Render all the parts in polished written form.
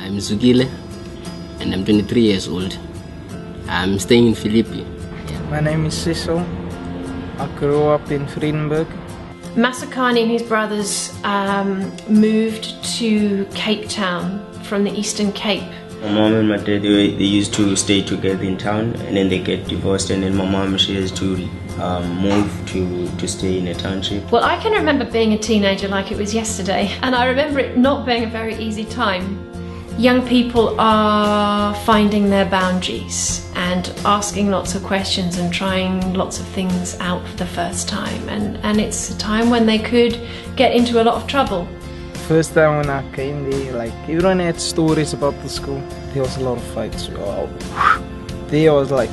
I'm Zukile and I'm 23 years old. I'm staying in Philippi. My name is Cecil. I grew up in Vredenburg. Masakani and his brothers moved to Cape Town from the Eastern Cape. My mom and my dad, they used to stay together in town, and then they get divorced, and then my mom, she has to move to stay in a township. Well, I can remember being a teenager like it was yesterday, and I remember it not being a very easy time. Young people are finding their boundaries and asking lots of questions and trying lots of things out for the first time, and it's a time when they could get into a lot of trouble. First time when I came there, like everyone had stories about the school. There was a lot of fights. Oh, there was like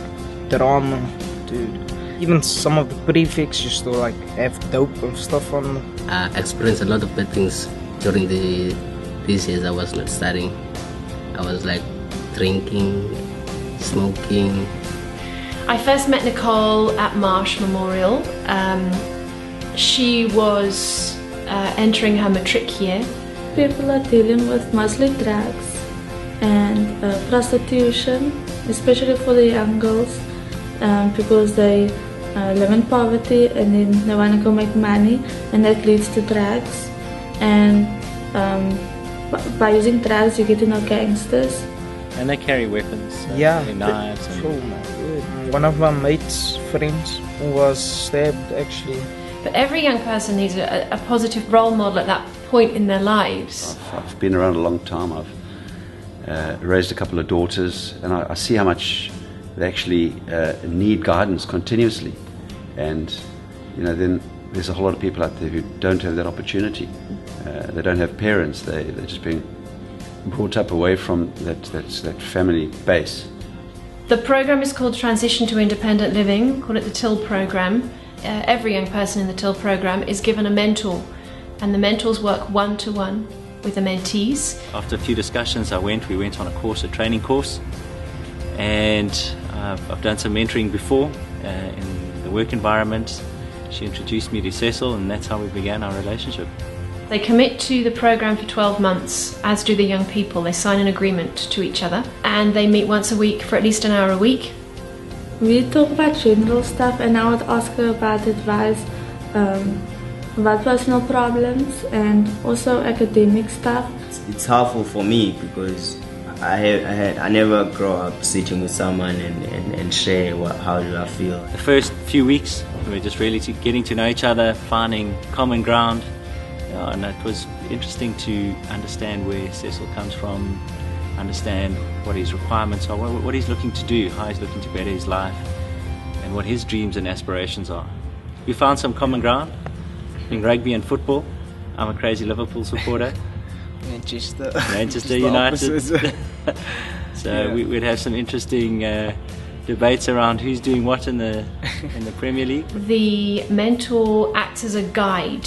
drama, dude. Even some of the prefects used to like have dope and stuff on them. I experienced a lot of bad things during these years I was not studying. I was like drinking, smoking. I first met Nicole at Marsh Memorial. She was entering her matric year. People are dealing with mostly drugs and prostitution, especially for the young girls, because they live in poverty and then they want to go make money, and that leads to drugs. And by using drugs, you get to know gangsters. And they carry weapons, Yeah, knives. oh my word. One of my mates' friends was stabbed actually. But every young person needs a positive role model at that point in their lives. I've been around a long time. I've raised a couple of daughters, and I see how much they actually need guidance continuously. And you know, then there's a whole lot of people out there who don't have that opportunity. They don't have parents. They're just being brought up away from that family base. The program is called Transition to Independent Living, call it the TIL program. Every young person in the TIL program is given a mentor, and the mentors work one-to-one with the mentees. After a few discussions, we went on a course, a training course, and I've done some mentoring before in the work environment. She introduced me to Cecil, and that's how we began our relationship. They commit to the program for 12 months, as do the young people. They sign an agreement to each other, and they meet once a week for at least an hour a week. We talk about general stuff, and I would ask her about advice about personal problems and also academic stuff. It's helpful for me because I never grow up sitting with someone and share how do I feel. The first few weeks, we were just really getting to know each other, finding common ground, and it was interesting to understand where Cecil comes from, understand what his requirements are, what he's looking to do, how he's looking to better his life, and what his dreams and aspirations are. We found some common ground in rugby and football. I'm a crazy Liverpool supporter. Manchester United. So yeah. We'd have some interesting debates around who's doing what in the Premier League. The mentor acts as a guide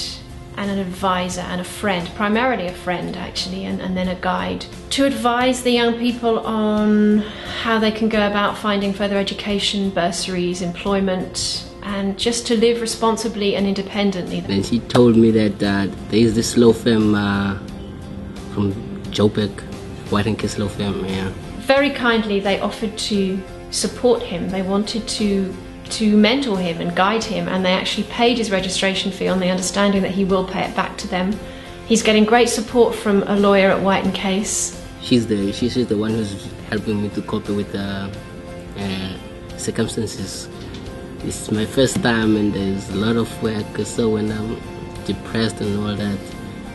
and an advisor and a friend, primarily a friend actually, and then a guide, to advise the young people on how they can go about finding further education, bursaries, employment, and just to live responsibly and independently. Then she told me that there is this law firm from Joburg, White and Case Law Firm, yeah. Very kindly they offered to support him. They wanted to mentor him and guide him, and they actually paid his registration fee on the understanding that he will pay it back to them. He's getting great support from a lawyer at White and Case. She's the one who's helping me to cope with the circumstances. It's my first time and there's a lot of work, so when I'm depressed and all that,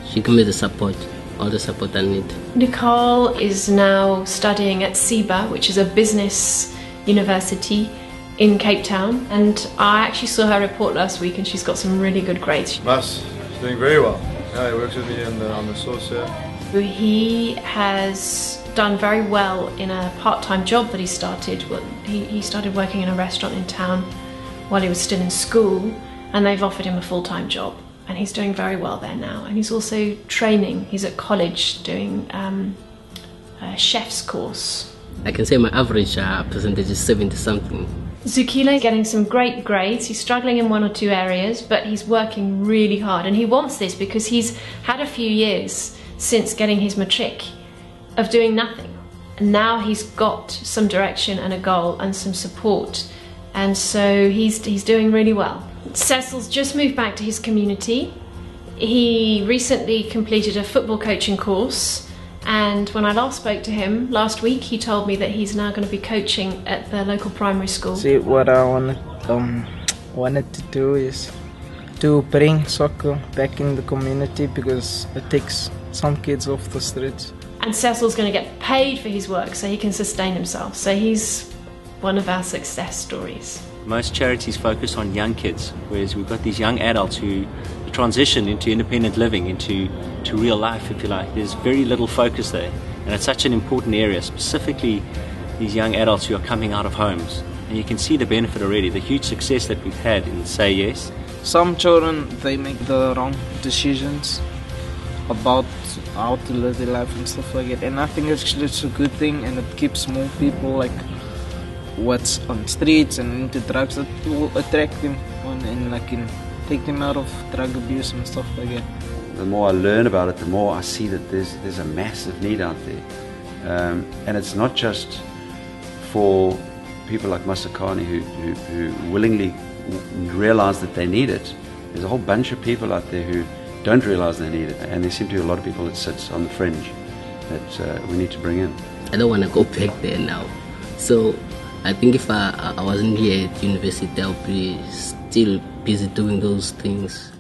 she gives me the support, all the support I need. Nicole is now studying at SIBA, which is a business university in Cape Town, and I actually saw her report last week and she's got some really good grades. Mas, she's doing very well. Yeah, he works with me on the source here. He has done very well in a part-time job that he started. Well, he started working in a restaurant in town while he was still in school, and they've offered him a full-time job, and he's doing very well there now. And he's also training. He's at college doing a chef's course. I can say my average percentage is 70-something. Zukile is getting some great grades. He's struggling in one or two areas, but he's working really hard, and he wants this because he's had a few years since getting his matric. of doing nothing. And now he's got some direction and a goal and some support. And so he's doing really well. Cecil's just moved back to his community. He recently completed a football coaching course, and when I last spoke to him last week, he told me that he's now going to be coaching at the local primary school. See, what I wanted to do is to bring soccer back in the community, because it takes some kids off the streets. And Cecil's going to get paid for his work so he can sustain himself. So he's one of our success stories. Most charities focus on young kids, whereas we've got these young adults who transition into independent living, into real life, if you like. There's very little focus there, and it's such an important area, specifically these young adults who are coming out of homes. And you can see the benefit already, the huge success that we've had in Say Yes. Some children, they make the wrong decisions about how to live their life and stuff like that, and I think actually it's a good thing, and it keeps more people like what's on the streets and into drugs, that will attract them and take them out of drug abuse and stuff like that. The more I learn about it, the more I see that there's a massive need out there, and it's not just for people like Masakane who willingly realize that they need it. There's a whole bunch of people out there who don't realize they need it, and there seem to be a lot of people that sit on the fringe that we need to bring in. I don't want to go back there now. So I think if I wasn't here at university, I'll be still busy doing those things.